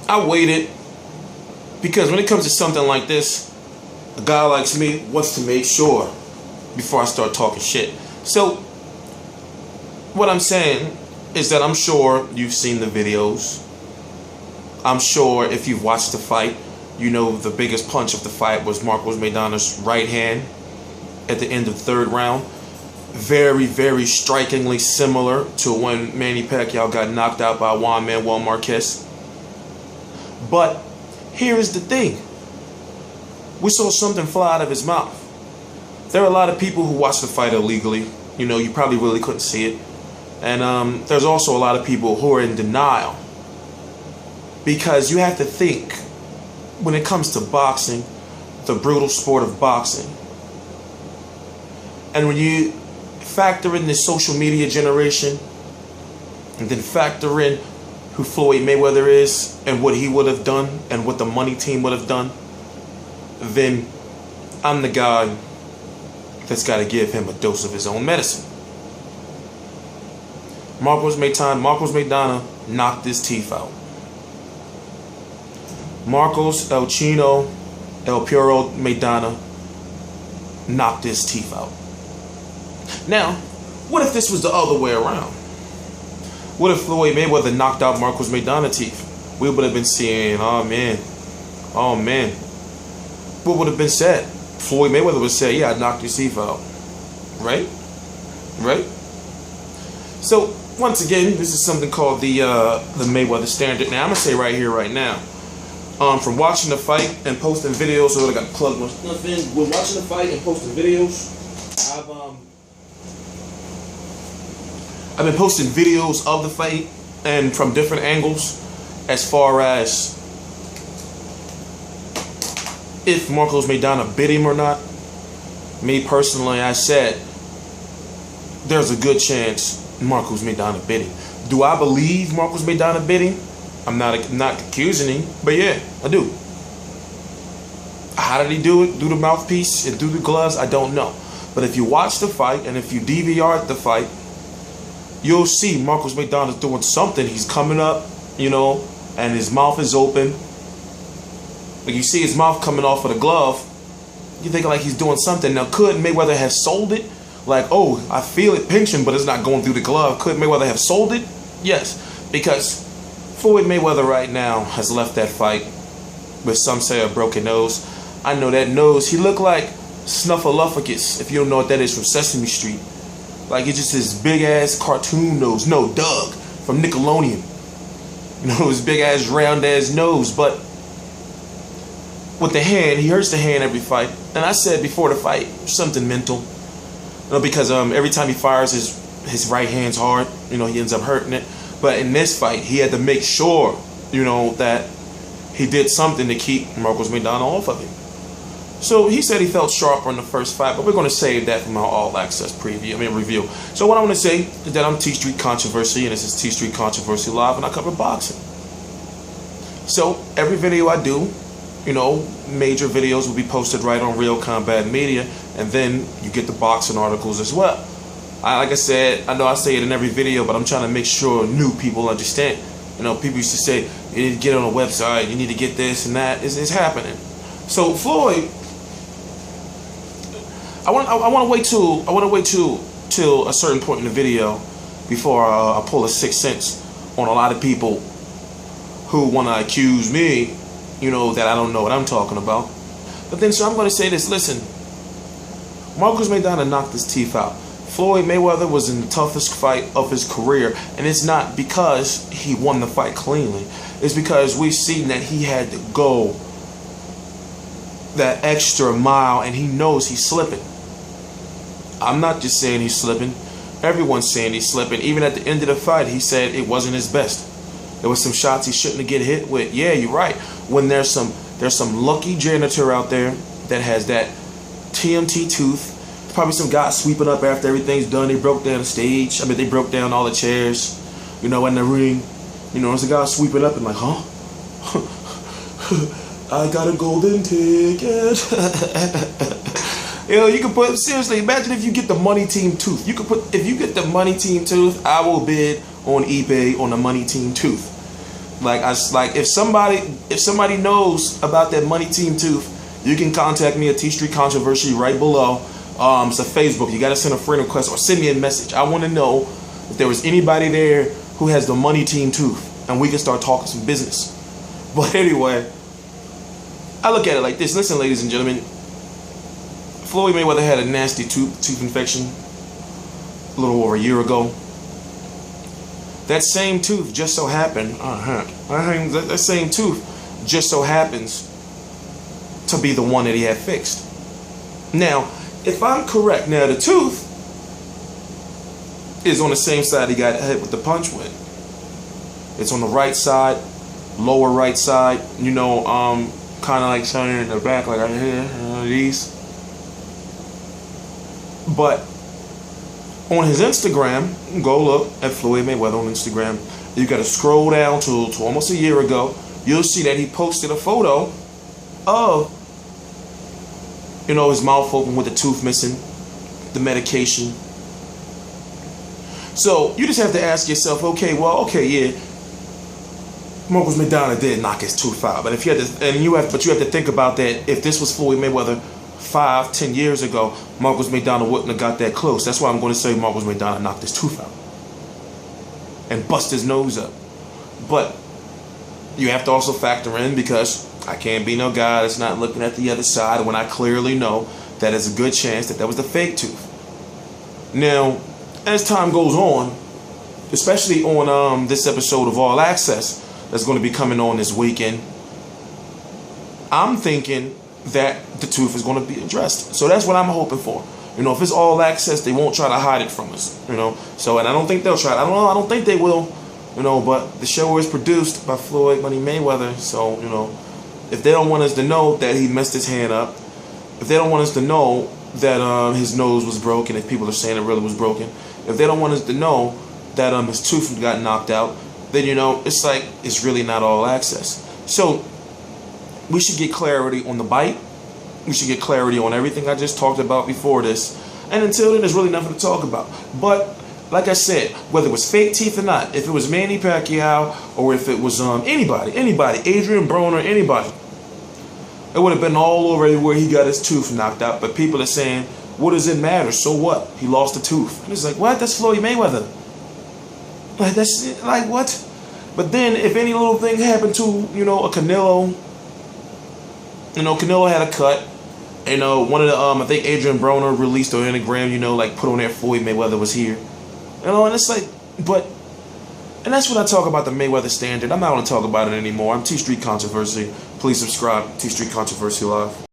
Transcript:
I waited because when it comes to something like this, a guy like me wants to make sure before I start talking shit. So what I'm saying is that I'm sure you've seen the videos. I'm sure if you've watched the fight, you know the biggest punch of the fight was Marcos Maidana's right hand at the end of the third round. Very, very strikingly similar to when Manny Pacquiao got knocked out by Juan Manuel Marquez. But here is the thing. We saw something fly out of his mouth. There are a lot of people who watched the fight illegally. You know, you probably really couldn't see it. And there's also a lot of people who are in denial. Because you have to think, when it comes to boxing, the brutal sport of boxing, and when you factor in this social media generation, and then factor in who Floyd Mayweather is and what he would have done and what the money team would have done, then I'm the guy that's got to give him a dose of his own medicine. Marcos Maidana knocked his teeth out. Marcos El Chino El Puro Maidana knocked his teeth out. Now, what if this was the other way around? What if Floyd Mayweather knocked out Marcos Maidana's teeth? We would have been seeing, oh man. What would have been said? Floyd Mayweather would say, yeah, I knocked your teeth out. Right? So, once again, this is something called the Mayweather Standard. Now, I'm going to say right here, right now, from watching the fight and posting videos, so I got to plug my stuff in. When watching the fight and posting videos, I've been posting videos of the fight and from different angles as far as if Marcos Maidana bit him or not. Me personally, I said there's a good chance Marcos Maidana bit him. Do I believe Marcos Maidana bit him? I'm not accusing him, but yeah, I do. How did he do it? Through the mouthpiece and through the gloves? I don't know. But if you watch the fight and if you DVR the fight, you'll see Marcos Maidana's doing something. He's coming up, you know, and his mouth is open. Like you see his mouth coming off of the glove, you think like he's doing something. Now, could Mayweather have sold it? Like, oh, I feel it pinching, but it's not going through the glove. Could Mayweather have sold it? Yes, because Floyd Mayweather right now has left that fight with, some say, a broken nose. I know that nose. He looked like Snuffleupagus, if you don't know what that is, from Sesame Street. Like, it's just his big-ass cartoon nose. No, Doug from Nickelodeon. You know, his big-ass, round-ass nose. But with the hand, he hurts the hand every fight. And I said before the fight, something mental. You know, because every time he fires, his right hand's hard. You know, he ends up hurting it. But in this fight, he had to make sure, you know, that he did something to keep Marcos Maidana off of him. So he said he felt sharper in the first fight, but we're going to save that from our all-access review. So what I want to say is that I'm T Street Controversy, and this is T Street Controversy Live, and I cover boxing. So every video I do, you know, major videos will be posted right on Real Combat Media, and then you get the boxing articles as well. Like I said, I know I say it in every video, but I'm trying to make sure new people understand. You know, people used to say, you need to get on a website, you need to get this and that. It's happening. So Floyd, I want to wait till a certain point in the video before I pull a 6 cents on a lot of people who want to accuse me, you know, that I don't know what I'm talking about. But then, so I'm going to say this. Listen, Marcos Maidana knocked his teeth out. Floyd Mayweather was in the toughest fight of his career, and it's not because he won the fight cleanly. It's because we've seen that he had to go that extra mile, and he knows he's slipping. I'm not just saying he's slipping. Everyone's saying he's slipping. Even at the end of the fight, he said it wasn't his best. There was some shots he shouldn't have get hit with. Yeah, you're right. When there's some lucky janitor out there that has that TMT tooth. Probably some guy sweeping up after everything's done. They broke down the stage. They broke down all the chairs, you know, in the ring. You know, there's a guy sweeping up and like, huh? I got a golden ticket. You know, you can put, seriously, imagine if you get the money team tooth. If you get the money team tooth, I will bid on eBay on the money team tooth. Like if somebody knows about that money team tooth, you can contact me at T Street Controversy right below. It's a Facebook. You got to send a friend request or send me a message. I want to know if there was anybody there who has the money team tooth, and we can start talking some business. But anyway, I look at it like this. Listen, ladies and gentlemen, Floyd Mayweather had a nasty tooth infection a little over a year ago. That same tooth just so happened, that same tooth just so happens to be the one that he had fixed. Now, if I'm correct, now the tooth is on the same side he got hit with the punch with. It's on the right side, lower right side, you know, kind of like shining in the back, like right here, these. But on his Instagram, go look at Floyd Mayweather on Instagram. You got to scroll down to almost a year ago. You'll see that he posted a photo of, you know, his mouth open with the tooth missing, the medication. So you just have to ask yourself, okay, yeah, Marcos Maidana did knock his tooth out, but if you had to, you have to think about that. If this was Floyd Mayweather 5-10 years ago, Marcos Maidana wouldn't have got that close. That's why I'm going to say Marcos Maidana knocked his tooth out and bust his nose up. But you have to also factor in, because I can't be no guy that's not looking at the other side when I clearly know that there's a good chance that was the fake tooth. Now, as time goes on, especially on this episode of All Access that's going to be coming on this weekend, I'm thinking that the tooth is going to be addressed. So that's what I'm hoping for. You know, if it's All Access, they won't try to hide it from us. You know, so, and I don't think they'll try. I don't think they will. You know, but the show is produced by Floyd Money Mayweather. So, you know, if they don't want us to know that he messed his hand up, if they don't want us to know that his nose was broken, if people are saying it really was broken, if they don't want us to know that his tooth got knocked out, then, you know, it's like it's really not All Access. So we should get clarity on the bite. We should get clarity on everything I just talked about before this. And until then, there's really nothing to talk about. But like I said, whether it was fake teeth or not, if it was Manny Pacquiao or if it was anybody, Adrien Broner, anybody, it would have been all over everywhere he got his tooth knocked out. But people are saying, what does it matter? So what? He lost a tooth. And it's like, what? That's Floyd Mayweather. Like, that's like, what? But then if any little thing happened to, you know, a Canelo, you know, Canelo had a cut. You know, one of the, I think Adrien Broner released on Instagram, you know, like put on there Floyd Mayweather was here. You know, and it's like, but, and that's when I talk about the Mayweather standard. I'm not going to talk about it anymore. I'm T Street Controversy. Please subscribe, T Street Controversy Live.